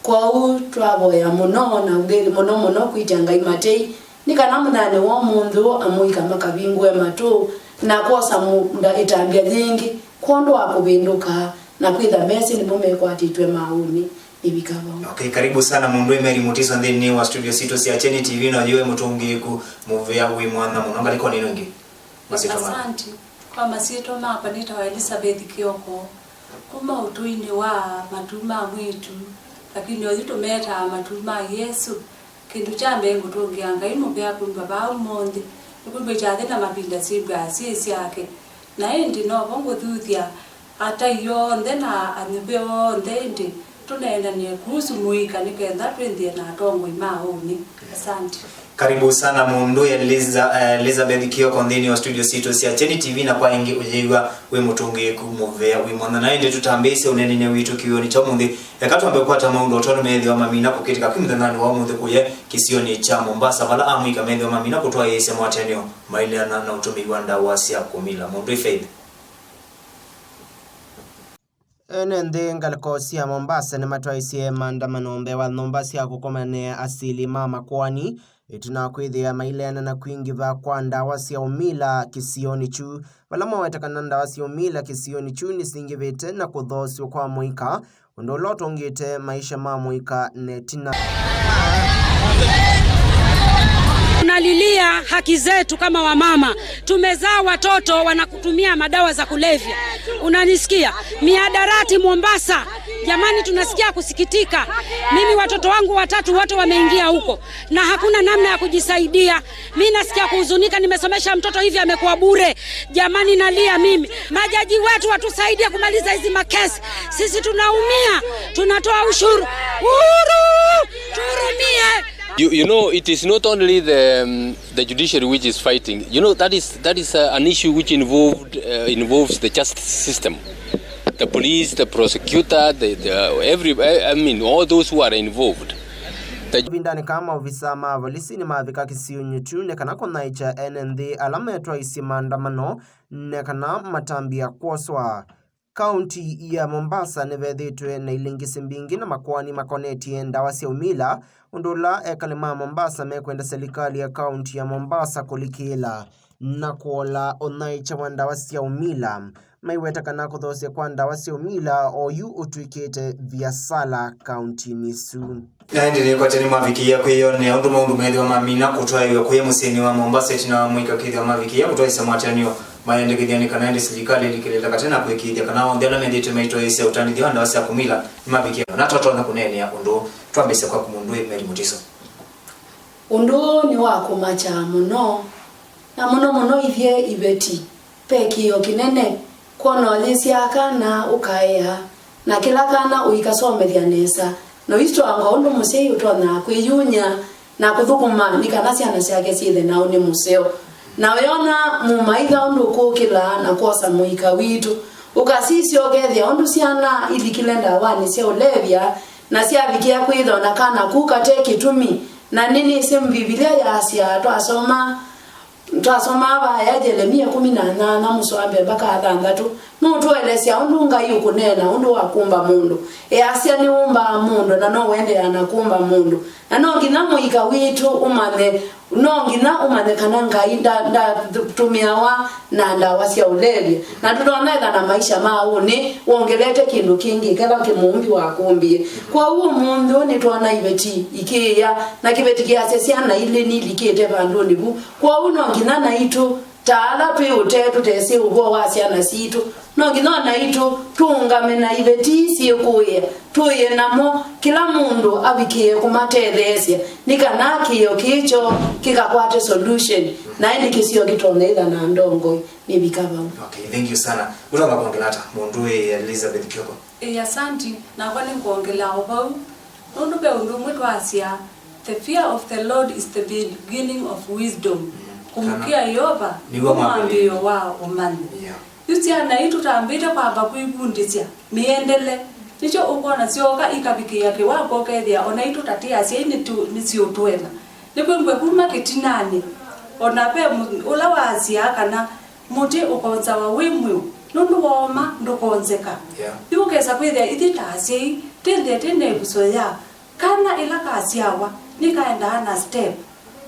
kwa u twavoya muno na ugeli muno kwitanga imatei nikana munane wa mundu amuika makabingwe matu na kosa munda itambia nyingi kondo akubinduka na kwitha mesi ni mume kwa titwe mauni ibikaba. Okay, karibu sana mundu Emery Mutiso ndeni wa studio sito cia Cheni TV na jiwe mutungi ku muvea wi mwana muno ngaliko nino ngi. Asante. Kwa masito mapa nitawa Elizabeth Kioko. Kuma utuini wa matuma mwitu lakini ozito meta matuma Yesu kindu cha mbengu tungianga imubya kumba ba umonde kumbe cyane na mapinda sibwa sisi yake na endi no bongo thuthia ata yo ndena anibeo ndende tunaenda ni kuhusu muika nikenda twendie na tongo imaoni. Asante. Karibu sana mundu Elizabeth Kioko ndeni wa studio sito cia Cheni TV na kwa ingi ujiwa we mutungi ku muvea wi mwana na ende tutambise unene witu kioni cha mundi yakatu ambe kwa ta mundu otono methi wa mamina kukitika kwimdhanani wa mundi kuye kisioni cha Mombasa bala amwika methi wa mamina kutoa yese mwatenio mailiana na utumi wa ndawa cia kumila mundu Faith. Nende ngalikosi ya Mombasa ni matwaisi maandamano mbewa Mombasa ya kukomane asili mama kwani tunakwithia mailena na kuingiva kwa ndawa cia umila kisioni chu balama wetakana ndawa cia umila kisioni chu nisingivite na kuthosio kwa muika ndoloto ngite maisha ma muika netina. Tunalilia haki zetu kama wamama. Tumezaa watoto wanakutumia madawa za kulevya. Unanisikia? Miadarati Mombasa. Jamani tunasikia kusikitika. Mimi watoto wangu 3 wote wameingia huko na hakuna namna ya kujisaidia. Mimi nasikia kuhuzunika, nimesomesha mtoto hivi amekuwa bure. Jamani nalia mimi. Majaji wetu watusaidie kumaliza hizi makesi. Sisi tunaumia. Tunatoa ushuru. Turumie. You know, it is not only the judiciary which is fighting. You know, that is an issue which involves the justice system, the police, the prosecutor, all those who are involved. Vindani kama ofisama valisi ni mavika kisiunyu chune kana kona icha NND alama ya isi maandamano nekana matambia kwoswa. County ya Mombasa nevedhitwe na ilingisi mbingi na makwani makoneti ndawa cia umila undula ekalema Mombasa mekwenda serikali ya county ya Mombasa kulikila na kuola onaicha wa ndawa cia umila maiweta kana kuthosia kwa ndawa cia umila oyu utwikite via sala county nisu. Ndi ni kwa tani maviki ya kweyo ne undu mundu methi wa mamina kutwa yo kwe museni wa Mombasa tina mwika kithi wa maviki ya kutwa isa mwatanio maende kidhiani kana ndi serikali likileta katena kwekithia kana ndela mendete maito ise utani ndi ndawa cia kumila maviki na toto na kunene ya undu twambise kwa kumundu Emery Mutiso. Undu ni wa kumacha muno na muno ithie ibeti peki yo kinene kono lisia kana ukaeha na kila kana uikasomethia nesa no isto anga undu musei utona kwiyunya na kuthukuma nikana ciana ciake ciithe nao ni museo na weyona mumaitha undu kukila na kosa muika witu ukasisio gethia undu ciana ilikilenda wani cia ulevya na ciavikia kwitho na kana kukate kitumi na nini sim Biblia ya Asia twasoma aba ya Jeremia 18 na muswambe baka 6 no tuelesia undu ngai ukunena undu wakumba mundu Asia ni umba mundu na no wende anakumba mundu na no ngina muika witu umane no ngina umane kana ngai nda tumiawa na ndawa cia ulevi na tunaonetha na maisha mauni wongelete kindu kingi kala kimumbi wakumbie kwa huo mundu ni tuona ibeti ikia na kibeti kia ciana ile ni likite bandoni bu kwa uno ngina na itu taala twi utetu tesi ugo wa ciana situ no ngina na itu tungame na ibeti siekuye tuye namo kila mundu abikie kumatethesia nikanaki yo kicho kikakwate solution na ndi kisio kitoneza na ndongo ni bikaba. Okay, thank you sana. Unaona kuongelata mundu Elizabeth Kioko. Asante na kwani kuongela obo undu be undu mwitwasia the fear of the Lord is the beginning of wisdom. Kumkia Yoba ni wamambio wa umani. Yutia na itu tambita kwa bakuibundisia miendele nicho ukona sioka ikabiki yake wako kethia ona itu tatia sia ni tu nisio twena nikwengwe kuma kitinani ona pe ula wasia kana muti ukonza wa wimwe nundu woma ndukonzeka yukesa kwithia ithita sia tende busoya kana ila kasiawa nikaenda na step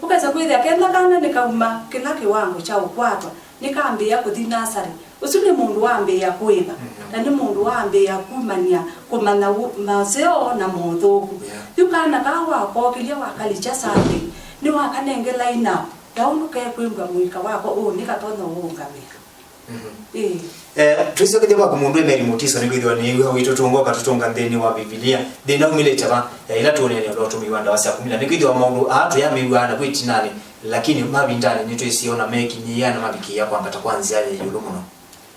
ukaweza kwithia kenda kana nikauma kila kiwango cha ukwatwa nikaambia kuthi nasari usune mundu waambia kuiba na ni mundu waambia kumania kumana mazeo na muthuku yukana kawa ko kilia wakalicha sande ni wakanengela ina daunduke kwimba mwika wako nikatona ungamika tuisokeje kwa mundu emeri mutiso ni kwithwa ni witutungo katutunga ndeni wa Biblia ndina umilete ba ila tuone ni ndo tumiwanda wasa kumila ni kwithwa maundu atu ya miwana kwitinani lakini mabindani nito isiona meki ni yana mabiki ya kwamba takwanzi yale yulumuno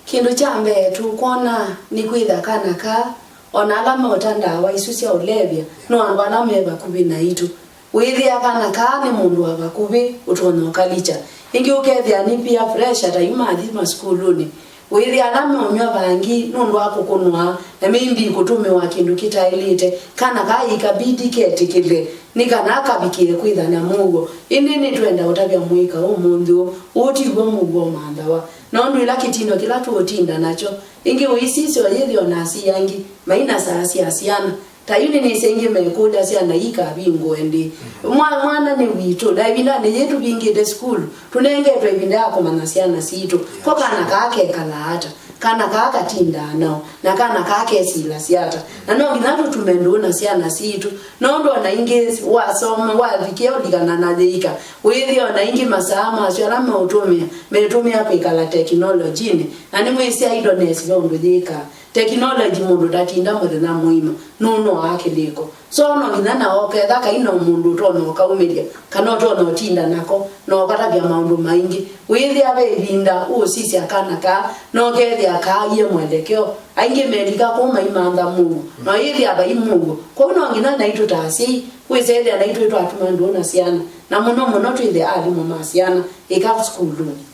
kindu cha mbere tukona ni kwitha kana ka ona alama otanda wa isusia ulevya no angwana meba kubina itu withia kana ka ni mundu wa bakubi utona kalicha ingi ukethia ni pia pressure ta imathi maskuluni withia alama onywa bangi nundu akukunwa emimbi kutume wa kindu kitailite kana ka ikabidi ketikile nikana akabikie kwitha na mugo inini twenda utabya muika umundu utigwa mugo mandawa nondu ila kitindo kila tuotinda nacho ingi uisisi oyethio nasi yangi maina saasi asiana tayuni ni sengi mekuda siana ika bingo endi mwana ni wito davina ni yetu bingide school tunengetwa ibinda yako manasiana sito ko kana kake kala hata kana kaka tinda nao na kana kake sila siata na no ginatu tumendona siana situ nondo na ingi wasoma wavikio ligana na deika withio na ingi masama asialama utumia metumia pikala technology ni ani mwisi idonesi londo dika technology mundu datinda muthina muima nuno akiliko so no ginana oketha kaino mundu tono kaumiria kana tono tinda nako no katabia maundu maingi withia bevinda usisi akana ka no kethia ka ye mwelekeo aingi melika kuma imanda mungu no yithi aba imungu ko no ginana itu tasi wizede na itu atuma na siana na muno twithe ali mu masiana ika school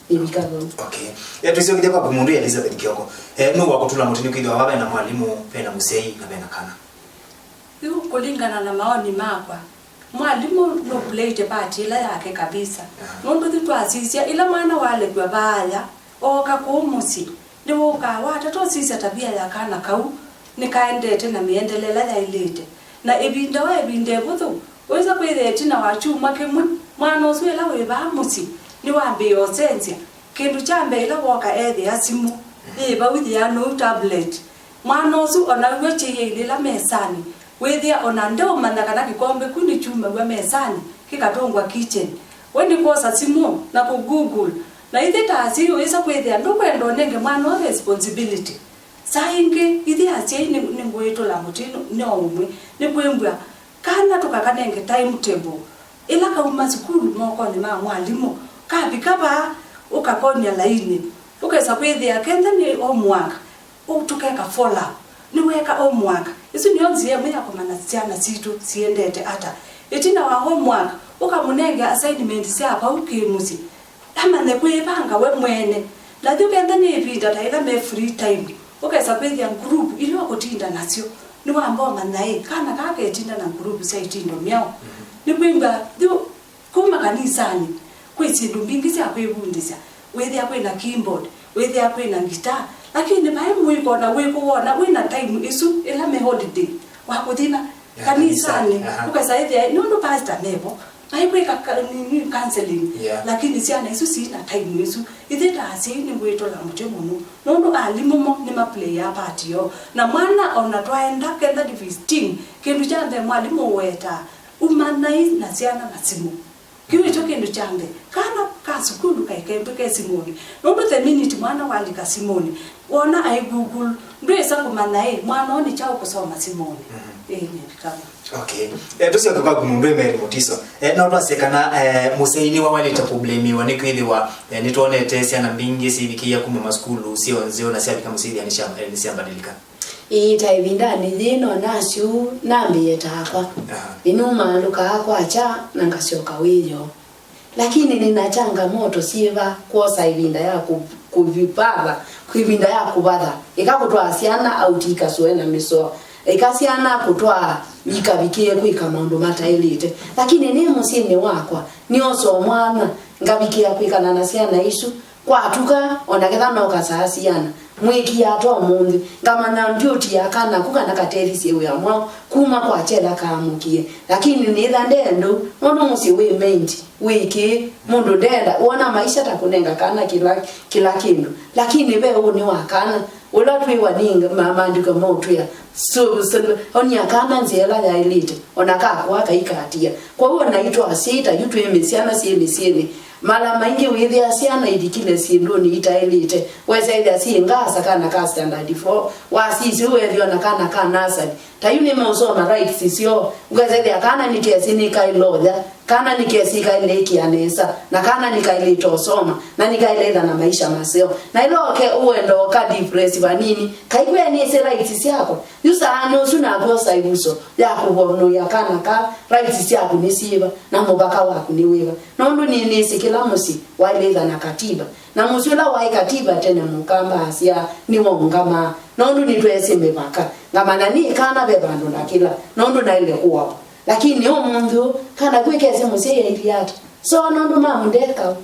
ibikabo okay tusiokije kwa mundu Elizabeth Kioko no wakutula mutini kwithwa baba na mwalimu pena musei na bena kana kulingana na maoni makwa mwalimu no plate party la yake kabisa nundu twasisia ila mwana wale kwa baya oka kumusi ndio kawata to sisi tabia ya kana kau nikaendete na miendelela ya ilete na ebinda wa ebinde buthu weza kwetheti na wachuma kemwe mwana oswela we bamusi ni wambe osensia kindu chambe ila woka ethe asimu ba with ya no tablet mwana osu ona weche ile la mesani wethia ona ndo mana kana kikombe kuni chuma wa mesani kikatongwa kitchen wendi kosa simu na ku Google na ithe taasi weza kwethia ndo kwendo nenge mwana responsibility sainge ithi asie ni ngweto la mutino no umwe ni kwembwa kana tukakanenge timetable ila kauma skulu moko ni mwalimu kabikaba ukakonya laini ukesa kwethia kenda ni homework utukeka follow ni weka homework isi nionzie mwe yakomana siana situ siendete ata itina wa homework ukamunenge assignment siapa ukimusi ama ne kwebanga we mwene na dukenda ni vida taila me free time ukesa kwethia group ili wakotinda nasio ni wamboma nae kana kake tinda na group sai tindo miao ni kwimba ndio kuma kanisani kwesindu mbingi sia kwebundisa wethia kwena keyboard wethia kwena guitar lakini bae mwiko na weko wona wena time isu ila me holiday wakuthina kanisani ukesa ethia no pastor nebo aikweka ni counseling lakini siana isu sina time isu itheta asini ngweto la mutemu no alimumo ni ma player party yo na mwana ona twaenda kenda divisting kindu chambe mwalimu weta umanai na siana na simu kiwe kindu chambe kana kasukulu kaikembe simoni no the minute mwana walika simoni ona ai Google ndwesa kumanai mwana oni chao kusoma simoni kama okay tusio kwa kumundu emeri mutiso na twasekana museini wa wale ta problemi wa nikwithwa nitwonete siana mbingi sivikia kuma maskulu sio nzio na sia kama sidi anishabadilika ita ibinda ni dhino nashu nambi yetakwa inuma luka kwa cha nangasioka wiyo lakini nina changamoto siva kosa ibinda ya kuvipava kuibinda ya kubadha ikakutwa asiana au tika suena miso ikasiana kutwa ikabikie kwika maundu matailite lakini ni musini wakwa nioso mwana ngabikia kwika na nasiana isu kwatuka onaketha no kasasiana mwiki ato mundi ngamana duty yakana kukana katerisi ewe amwa kuma kwa chela kamukie lakini nitha ndendo mundu musi we menti wiki mundu ndenda uona maisha takunenga kana kila kindu lakini we uni wakana ula twiwa ninga mamandiko motu ya so onya kana nzela ya elite onaka kwa kaikatia kwa hiyo naitwa sita yutu emisiana si emisieni mala maingi withi asiana idikile sindoni itaelite weza ile asingasa kana ka standard 4 wasisi wewe na kana nasali tayuni meusoma right sisio ngeza ile kana nikesi nikailoja kana nikesi kaile kianesa na kana nikaile tosoma na nikaileza na maisha maseo na iloke uendo ka depressive nini kaikwe ni se right sisiako yusa ano suna gosa ibuso yako bono yakana ka right sisiako nisiba na mubaka wako niwewa nondo ni sikila musi waileza na katiba na musula wa katiba tena mukamba asia ni wongama nondo ni twese mebaka ngama nani kana bebando na kila nondo na ile kuwa lakini omuntu kana kwekeze musie iliata so nondo mamundeka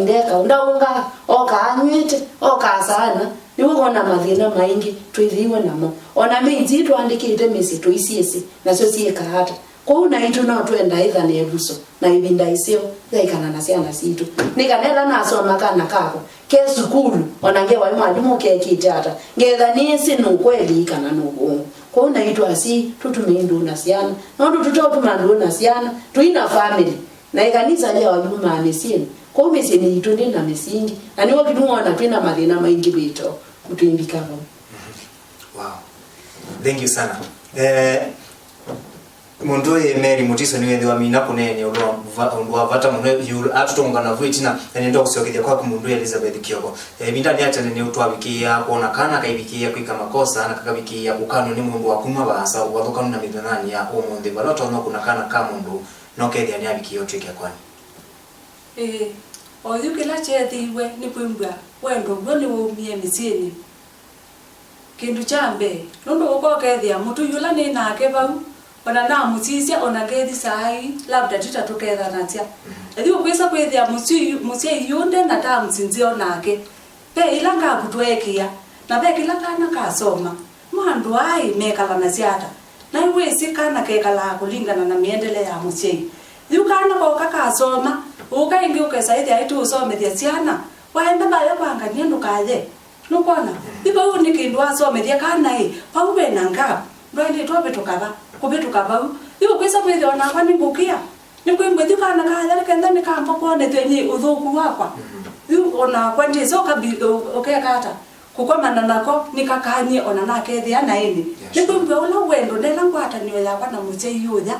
ndeka ndaunga okanywete okasana niwe kona mathina maingi twithiwe namo ona minzi twandikite misi tuisiesi nacio ciekahata kwa unaitu na twenda itha ne buso na ibinda isio yaikana na ciana citu nikanela nasoma kana kako ke sukulu onange wa mwalimu ke kitata ngetha nisi no kweli kana no bongo kwa unaitu asi tutumindu na ciana nondo tutotumandu na ciana tuina family na ikanisa lya wajuma amesini kwa misi ni itu na misingi na niwo kinuona twina mathina maingi bito kutuimbikana. Wow, thank you sana. Mundu Mary Mutiso niwe ndiwa mina kunene ulwa vata mundu yul atutongana vuitina nendo kusiokithia kwa mundu Elizabeth Kioko bindani ate ne utwabikia kuona kana kaibikia kwika makosa na kakabikia kukano ni mundu wakuma basa wathokana na midhanani ya omunde baloto no kuna kana ka mundu no kethia ni abikio twike kwani oyu kila chethiwe ni kwimbwa wendo ngoni wumie misieni kindu chambe nondo ukokethia mutu yula ni nake bau ona na musisia ona kethi sai labda tutatoketha natia ethi ukwisa kwithia musie yunde na ta msinzio nake pe ilanga kutwekia na pe kila kana kasoma mwandu ai mekala na siata na iwe sikana kekala kulingana na miendele ya musie thiu kana ko kakasoma ukaingi ukesaithi aitu usomethia ciana waenda bayo kwangania ndukaye nukona ibo unikindu asomethia kana pau bena ngap ndwende twabe tukaba kubetuka bau ibo kwisa kwithia ona kwani ngukia nikwimbethi kana kaya kenda nikampa kuone twenye uthuku wakwa ibo ona kwanje zoka okekata kukomana nako nikakanye ona nakethia na ini nikwimbe ola wendo ndela ngwata niyo yakwa na muche yuya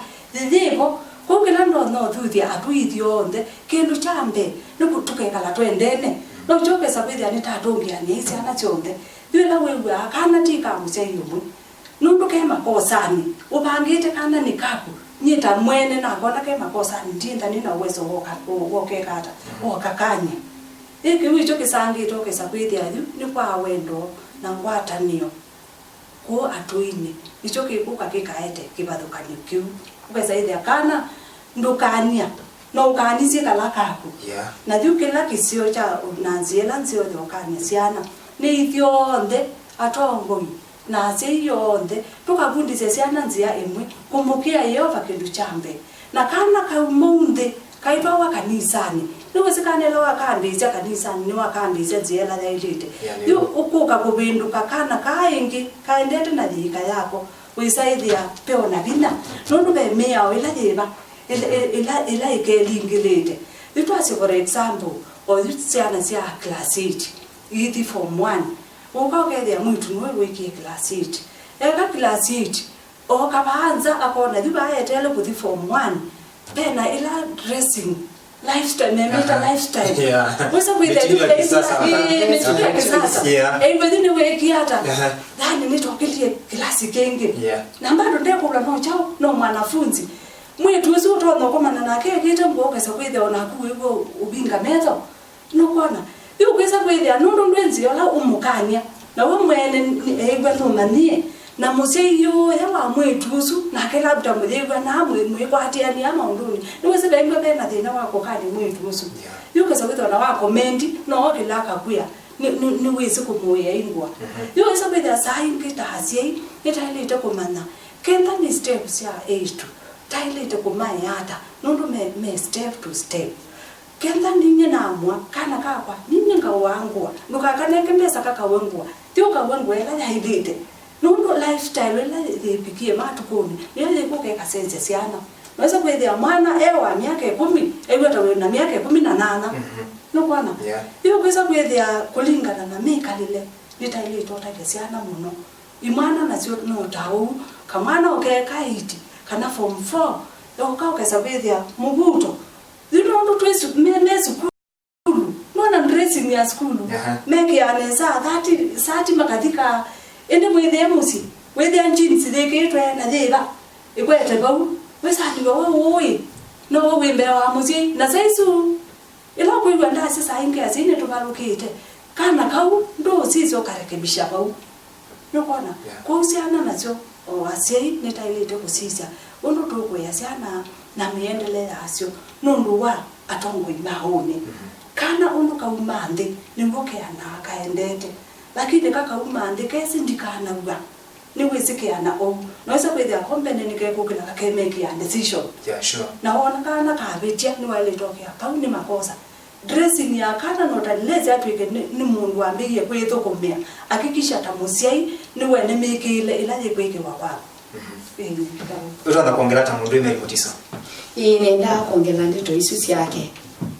thibo kukila no thuthia atuithio onde kindu chambe nikutukekala twendene no choke sabithia ni tatungia ni ciana chonde thila wewe akana tika muche yumu nundu ke makosani ubangite kana nikaku nyita mwene na kona ke makosani ndinda nina uwezo wokekata okakanye iki wicho kisangi toke sabithia ni kwa wendo na ngwatanio ko atuine icho kikuka kikaete kibathukanio kiu ukesaithia kana ndukania no ukanizie kala kaku na thukila kisio cha nanziela nzio thokania ciana ni ithionde atongoi na ciyonde tukabundise ciana nzia imwe kumbukia Yehova kindu chambe na kana kaumunde kaitwa wa kanisani niwe sikanelo wakambizia kanisani ni wakambizia nziela yailite yu ukuka kubinduka kana kaingi kaendete na thika yako wisaithia peona bina nundu be mea ila yeba ila ikelingilete itwasi for example or ciana cia class 8 ithi form 1 ukokethia mwitu niwe wiki class 8 eka class 8 okabanza akona thiba etele kuthi form 1 pena ila dressing lifestyle memeta lifestyle wesa kwithia kisasa within wiki hata yani nitokelie klasi kenge na bado ndekula no chao no mwanafunzi mwetu wesu utono komana nake kite mboka sa kwithia ona kuigo ubinga mezo no kona yu kwesa kwithia nundu ndwenzi ola umukania na we mwene egwa no manie na museyo yawa mwetu usu na kila labda mwewa na mwe kwatia ni ama unduni niwe se bengwa bena thina wako kali mwetu usu yu kwesa kwithia na wako mendi no kilaka kuya ni wese kumuya ingwa yo esa kwithia sai ngita hasie itailite komana kenda ni steps ya eight tailete kumayata nundu me step to step kenda ninye namwa kana kakwa ninye ngawangwa nukakaneke mbesa kakawengwa tio kawengwa ela haidite nundu lifestyle ela ipikie matukuni ile ikuke kasense siana naweza kwethia mwana ewa miaka 10 egweta na miaka 18 nokwana iyo kweza kwethia kulingana na mikalile litaile tota kesiana muno imwana nacio no tau kamwana okeka iti kana form 4 yoka okesa kwethia mubuto zino ndo twesu menezi kulu nona dressing ya school meke aneza 30 makathika ende mwithia musi wethia jeans thikitwe na thiba ikwete bau wesani wewe no wimbe wa musi na saisu ila kuigwa ndasi sainge azine tubalukite kana kau ndo sizo karekebisha bau nokona kwa usiana nacho wasiei nitailete kusisa undo toko yasiana na miendelea asio nundu wa atongo imaone kana undo kaumande nimboke ana kaendete lakini kaka umande kesi ndikana uba niwisikiana naweza kwethia company nikekukila kakemeki ya decision sure naona kana kabetia niwale toke hapa ni makosa dressing ya kana notaleze atwike ni mundu ambiye kwithukumia akikisha tamusiai niwe nemekile ilaje kwike wapa utaanza kuongela ta mundu ime ripotisa nenda kuongela ndito isusi yake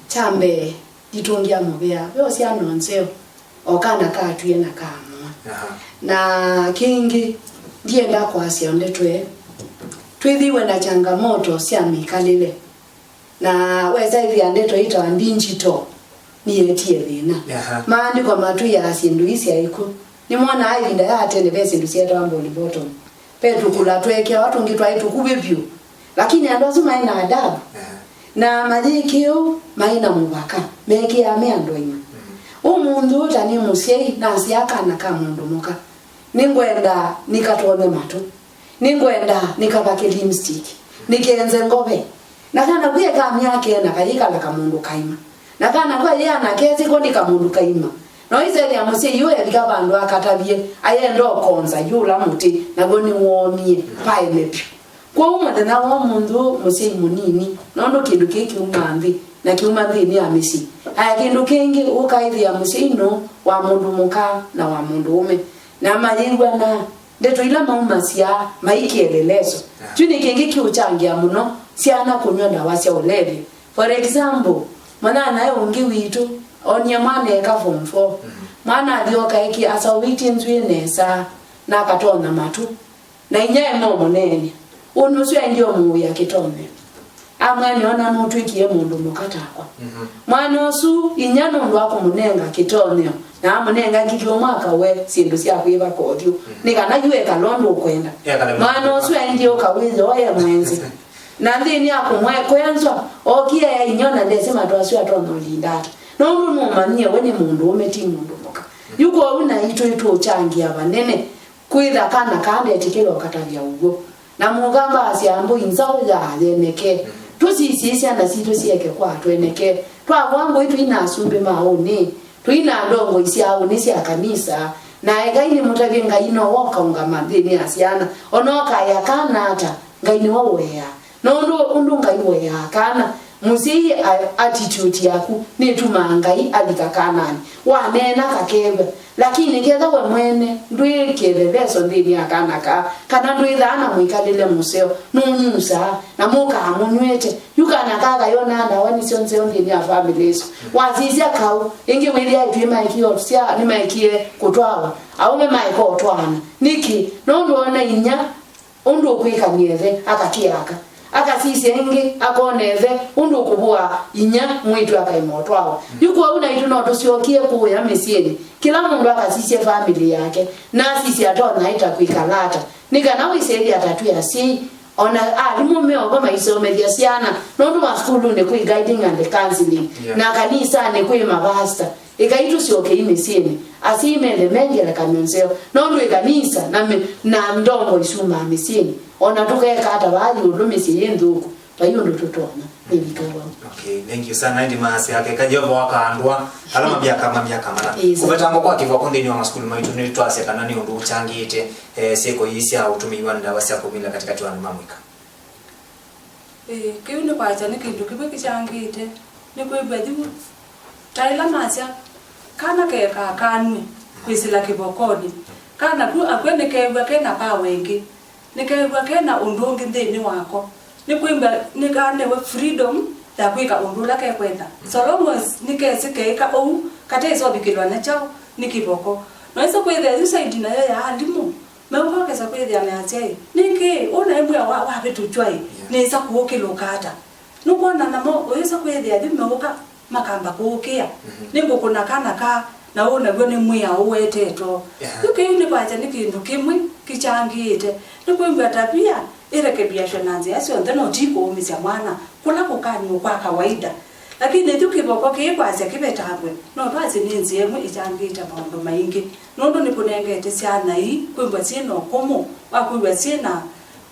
chambe ditungia mubea yo sia nonzeo okana katuye na kamwa na kingi ndienda kwasia ndetwe twithiwe na changamoto cia mikalile na weza hivi andeto ita ndinjito ni etie thina maandiko matu ya sindu isi aiku ni mwana aivinda ya tene besi ndusieta wambo ni bottom petu kula tweke watu ngitwa itu kubibyu lakini andozu maina adabu na majikio maina mubaka meki ya meandonyo umundu utani musiei na siaka na kamundu muka ningwenda nikatone matu ningwenda nikabake lipstick nikenze ngobe nakana kuye kamyake na kayika la kamundu kaima nakana kwa yeye anakezi ko ni kamundu kaima no izeli amusi yuwe bikabandu akatabye ayendo konza yula muti nagoni womie pae mepi kwa umwe na wa mundu musi munini nondo kindu kiki umambi na kiumambi ni amisi aya kindu kingi ukaidi ya musi no wa mundu muka na wa mundu ume na mayingwa na ndeto ila maumasia maikielelezo tuni kingi kiuchangia muno siana kunywa dawa cia ulevi for example mwana naye ungi witu onia mwana eka form 4 mwana alioka eki asawiti nzwinesa na katona matu na inyae momo nene unuswe ndio muya kitone amwani ona mutu ikiye mundu mukatakwa mwana osu inyano ndo akumunenga kitone na amunenga ngikyo mwaka we sindu cia kwiba kodyo nikana yue kalondo kwenda mwana osu ndio kawizo oye mwenzi na ndini akumwe kwenzo okia ya inyona ndesema twaswa tono lindata nondu numanie weni mundu umeti mundu muka yuko una itu changia banene kwitha kana kande etikelo katavya ugo na mugamba asiambu inzao ya leneke tusisisi na sito sieke kwa tweneke twa wangu itu ina asumbe maoni tuina ndongo isiao nisi ya kanisa na egaini mutavye ngaino woka ungamadini asiana onoka ya kana hata ngaini wawea nondo undunga iwe ya kana musi attitude yaku ni tumangai alikakanani wanena kakebe lakini ketha we mwene ndwi kelelezo ndini akana kana ndwi thana mwikalile museo nunyusa na muka amunywete yukana kaka yona nda wani sionse ndini ya families wazizia kau ingi wilia itwima ikio sia ni maikie kutwawa au me maiko otwana niki nondo ona inya undo kwika nieve akakiaka akasisi engi akoneze undu kubua inya mwitu akaimotwao yuko una itu no tosiokie kuya mesieni kila mundu akasisi family yake na sisi atona ita kuikalata nikana wiseli atatu ya si ona alimume obama isomedia siana nondu ma school ne kui guiding and counseling na kanisa ne kui mabasta ikaitu sioke imesieni asimele mengele kanyonseo nondu ikanisa na ndongo isuma mesieni ona tukeka hata bali ulumisi yenduku Twayo ndo tutona nilitoa. Okay, thank you sana ndi maasi yake kajova wakaandwa alama byaka mana kuvetango kwa kiva kondeni wa maskulu maitu ni twase kanani undu uchangite seko yisia utumiwa ndawa sia kumila katikati wa mamwika. Kiune kwacha ni kindu kibe kichangite ni kwibadhimu taila masya kana ke ka kanwe kwisila kibokoni kana ku akwene kebwa kena pa wengi nikebwa kena undungi ndini wako ni kwimba ni kane we freedom ya kwika undula ke kwenda so long as nikese ke ka o kate iso bikilwa na chao nikiboko no iso kwethe yusaidi na ya andimu mewa kesa kwethe ya meache niki ona embwa wa bitu chwai ni isa kuokilo kata nukona na mo isa kwethe ya mewoka makamba kuokia ningo kuna kana ka na ona gone mwiya oweteto yuke ni kwacha nikindu kimwe kichangite nikwimba tabia irekebisho nanzi asio ndeno tiko umisia mwana kula kukani kwa kawaida lakini tukiboko kikwacha kibetangwe no twazi ninzi yemwe ichangita maondo maingi nondo nikunengete siana hii kwimba sino komo wakwimba sina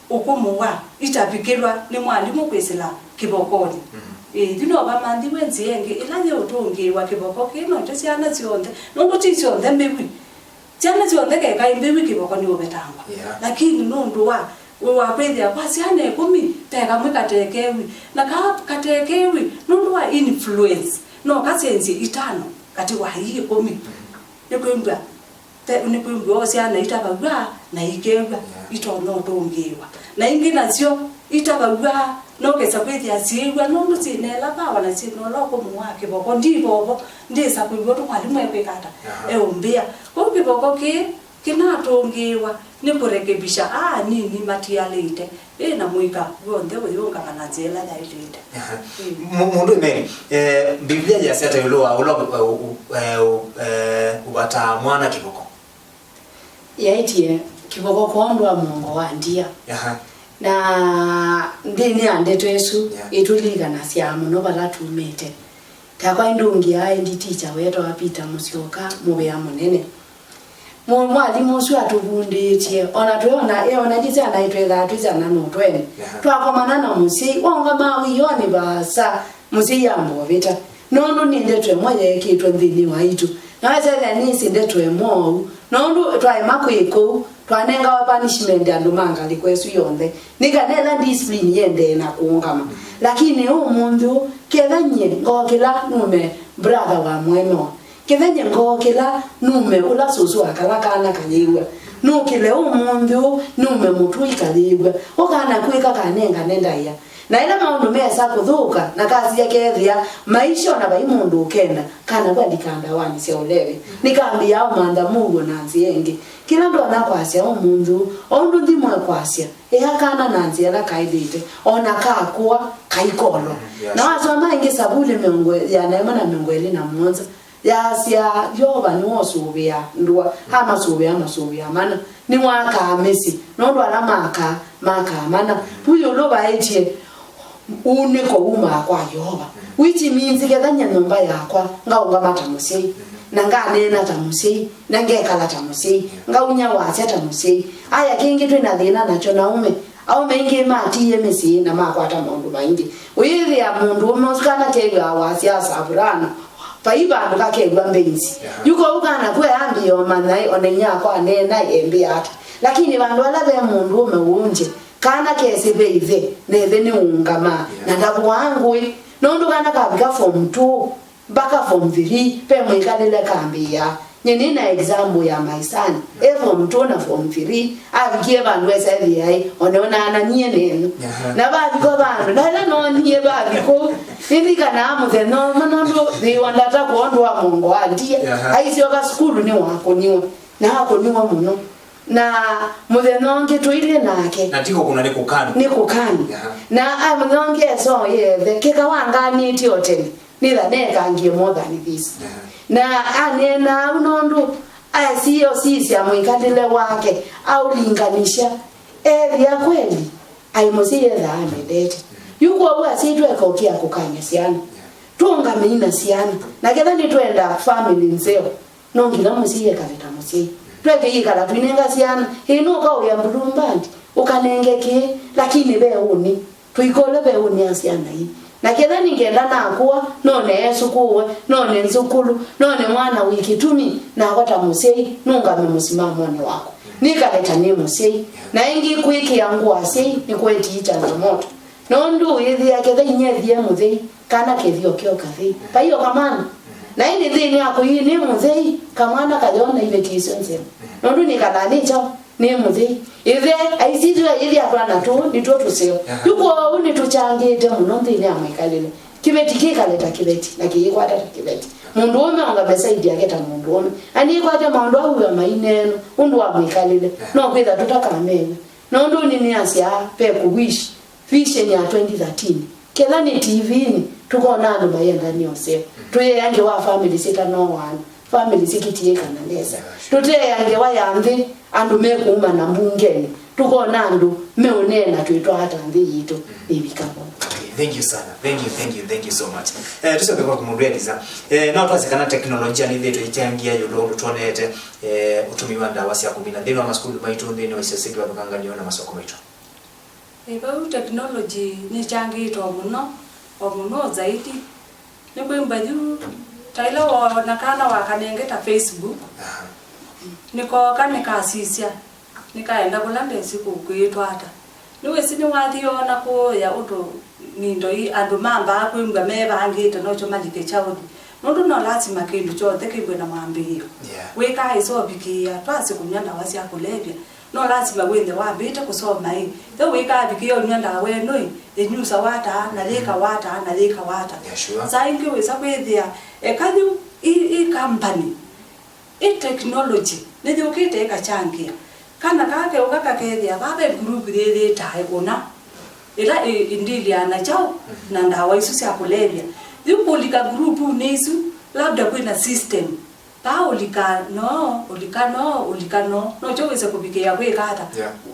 ukumu wa itapikirwa ni mwalimu kwisila kibokoni dino bamandi wenzenge ilanye utongi wa kiboko kino tosiana sionde nondo tisionde mbewi tiana sionde ke kai mbewi kiboko ni obetangwa lakini nondo wa kwethia kwasiane kumi teka mwikatekewi na katekewi nondo wa influence no kasenzi itano kati wa hii kumi nikwimba nikwimba osiana itabagwa na ikebwa itono tongiwa na ingina sio itabagwa no kesa kwethia siwa nondo sinela bawa na sino loko muwake boko ndibo ndisa kwibwa twalimu ekwekata eombea ko kiboko ke kinatongiwa nikurekebisha nini matialite na muika wonde uyonga kanazela ya ilite mundu imeni Biblia ya seta yuloa ubata mwana kiboko yaitie kiboko kondwa Mungu wandia na ndini andeto Yesu ituliga na siamu no balatumete takwa indungi ndi teacher weto apita musyoka mube ya munene mwalimu swa tubunditie ona tuona ndize anaitwega tuzana no twene twakomana na musi wonga mawi yoni basa musi yambo bita nondo nindetwe moye kitwe ndini waitu naweza nisi ndetwe mo nondo twae makwiko twanenga wa punishment ya ndumanga likwesu yonde nikanela discipline yende na kuungama lakini umundu kedanye ngokila nume brother wa mweno kedanye ngokila nume ula susu akalakana kaliwe nukile umundu nume mutu ikaliwe okana kwika kanenga nenda ya na ila maundu mesa kuthuka na kazi yake ethia maisha na baimundu ukenda kana badikanda wani sia ulewe nikambia au manda Mungu nanzi yengi kila ndo anakwasya umundu ondu ndimwe kwasya ehakana nanzi ala kaidite ona kakua kaikolo na wasoma ingi sabuli miongo ya naima na miongo eli na mwanza yasia yoba ni wosubia ndwa ama subia mana ni mwaka amesi nondo ala maka mana puyo loba etie uneko uma kwa Yehova which means kedanya nomba yakwa ngaunga matamusi nanga nena tamusi nange kala tamusi ngaunya wacha tamusi aya kingi twina thina nacho naume au mengi mati yemesi na makwata mundu maingi withi ya mundu umoskana kega wasiasa burana paiba ndo kakegwa mbenzi yuko ukana kwa ambio manai onenya kwa nena embi ata lakini bandu alabe mundu umeunje kana kese beive neve ni ungama na ndabu wangu nondo kana kabika form 2 baka form 3 pe mwikalele kambia nyenina example ya my son form 2 na form 3 abikie bandu esathiyai oneona ananyie neno na babiko bandu na no nie babiko nithika na amuthe no nondo they wandata kuondwa Mungu andia aisio ka school ni wako niwe na hako niwe muno na muthenonge tuile nake na tiko kuna nikukani na amnonge so yethe kika wangani ti hotel nitha neka ngie more than this na anena unondu asio sisi amwikatile wake au linganisha ya kweli aimosie dha amedete yuko wa sitwe kokia kukanya siana tunga mina siana na kedani twenda family nzeo nongila musiye kaleta musiye tweke yikala twinenga siana ino ka uya mbulumbandi ukanengeke lakini be uni tuikole be uniasia nai na ketha ningenda nakuwa none Yesu kuwe none nzukulu none mwana wiki tumi na kwata musei nunga memusimama ni wako nikaleta ni musei na ingi kwiki yangu asei ni kweti changamoto nondu yithi yake thainyethie muthei kana kethio kio kathi paiyo kamana na ini thini yako hii ni muthei kamana kayona ibe kisonse nondu nikalani chao ni muthei ithe aisizwe ili atwana tu ni tu tuseo yuko uni tuchangite muno thini amaikalile kibeti kikaleta kibeti na kiikwata kibeti mundu ume ongabesaidi aketa mundu ume ani kwata maundu au ya maineno undu amaikalile no kwitha tutakamenya nondu nini asia pe kuwish vision ya 2013 kela ni TV ni tukona ndo bayenda ni ose tuye yange wa family sita no one family sikitie kana lesa tute yange wa yambi andu mekuuma na mbungeni tukona ndo meonena tuitwa hata ndi yito ibikabo. Thank you sana. Thank you so much. Tusoke kwa kumundweliza. Na twazikana teknolojia ni ndeto itengia yulo tuonete utumiwa ndawa cia kumina ndino ama school maitu ndino iseseki wa tukanganio na masoko maitu. Eba technology ni changito muno zaidi. Ni kwamba juu taila wa nakana wakanengeta Facebook. Niko kanikasisia. Nikaenda kulanda siku kuitwa hata. Niwe sini wathiona ko ya uto nindo i andu mamba kwimba meba angite no choma dikechaudi nondu no lazima kindu chote kibwe na mwambio weka iso bikia twasi kunyanda wasi akulevya no lazima wende wabita kusoma hii the weka bikia unyanda we noi enyusa wata na leka wata saingi wesa kwethia ekadi i company i technology ndio kite ekachangia kana kake ukakakethia babe group ile taikona ila indili anachao na ndawa isu cia kulevya yuko lika group nesu labda kuna system pa ulika no choweza kubikia kweka hata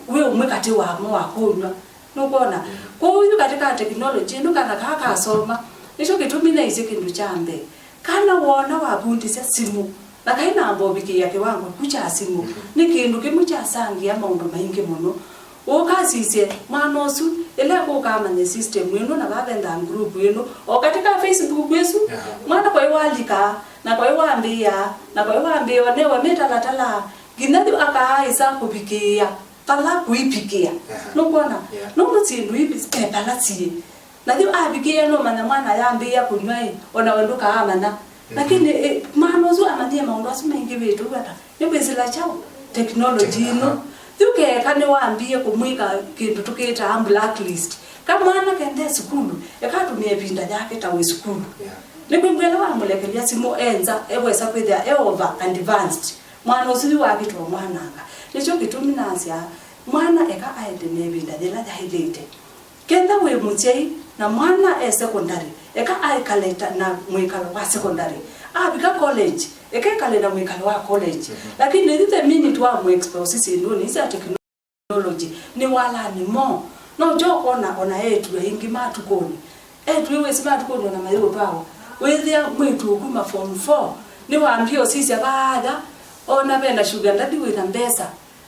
wewe umekati wa mo akunywa nukona kwa hiyo katika technology nukana kaka asoma nicho kitumina izi kindu chambe kana wona wabundisa simu na kaina ambobikia kiwango kucha simu ni kindu kimucha sangia maundu maingi muno okasise manosu ele ko kama ne system wenu na babenda group wenu o katika Facebook wesu mwana kwa iwalika na kwa iwaambia ne wametala ginadi akaisa kubikia pala kuipikia no kona no mutsindu ibi pala tsi na dio abikia no mana mwana yambia kunywai ona wenduka amana lakini manosu amadia maundu asimengi betu bata yobezela chao technology no tuke kane waambie kumwika kindu tukita blacklist kama ana kende skulu ekatumie pinda yake tawe skulu nikwembela wamulekelia simu enza ewesa kwethia over advanced mwana usiri wakitwa mwananga nicho kituminasia mwana eka aende nebinda dela jahilete kenda we mutei na mwana secondary eka aikaleta na mwikalo wa secondary abika college ekekale na mwikalo wa college lakini ndite minute wa expose sisi ndoni isa technology ni wala ni mo no joko ona yetu ingi matukoni etu iwe sima tukoni na mayo pao wethia mwitu kuma form 4 ni waambio sisi abada ona benda sugar ndadi we na mbesa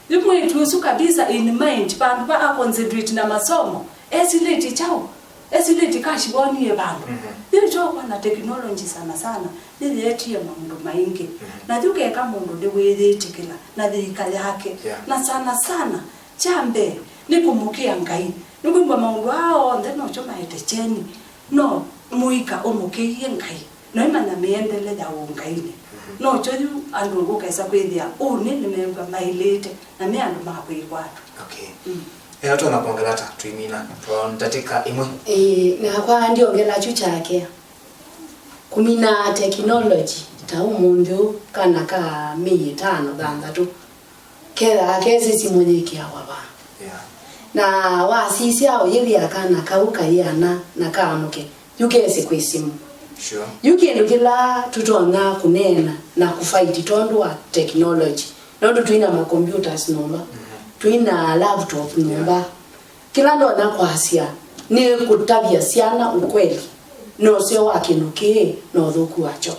ni mwitu su kabisa in mind pandu pa concentrate na masomo esileti chao esileti kashi boni yebandu ndio joko na technology sana nile etie mundu maingi na duke kama mundu de wethetikila na thika yake na sana chambe nikumukia ngai nikwimba maundu ao ndeno choma etecheni no muika omukiye ngai no imana miendele ya ungaini no choju andu ngukesa kwithia uni nimemba mailete na me andu makwigwatu watu wanapongelata tuimina tuandatika imwe na kwa ndio ngela chuchake kumina technology ta umundu kana ka 5 kera kezi simonyeki awaba na wasisi ao yeli akana kauka yana na kamuke yukese kwesimu yukendo kila tutona kunena na kufight tondo wa technology nondo tuina ma computers nomba tuina laptop nomba kila ndo na kwasia ni kutabia siana ukweli no sio wakinuke no thuku wacho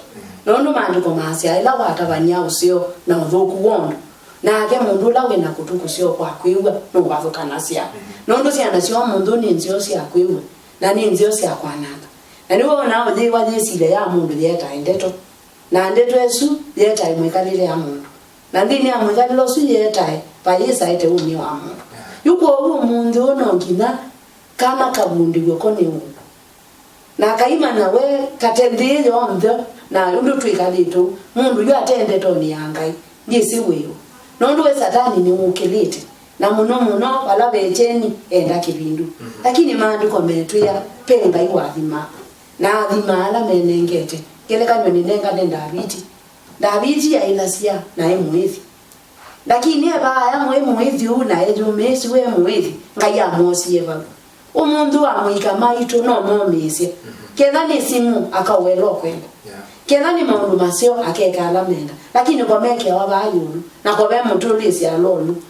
nondo mandiko masia ila watabanya usio na thuku wondo na ke mundu la wena kutukusio kwa kwiwa no wathukana cia nondo cia na cio mundu ni nzio cia kwiwa na ni nzio cia kwananga na niwe na uthi wa thicile ya mundu yeta ndeto na ndeto esu yeta imwekalile ya mundu na ndini ya mwekalilo su yeta pa yesa ite umi wa mundu yuko uwo mundu ono ngina kana kabundi goko ni mundu na kaima nawe katendile omtho na undu twikalitu mundu yu atende toni yangai ngisi wewe nondo we satani ni ukilite na muno wala bejeni enda kibindu lakini maandiko metu ya penga iwathima na athima ala menengete kelekanywe ni nenga nenda Davidi ya ilasia na emwithi lakini eba ya mwithi una ejumesi we mwithi ngaya mosi eba umundu amwika maitu no momisi kedani simu akawelo kwenda kedani maundu masio akeka alamenda lakini kwa meke wa bayulu na kwa be mutulisi alonu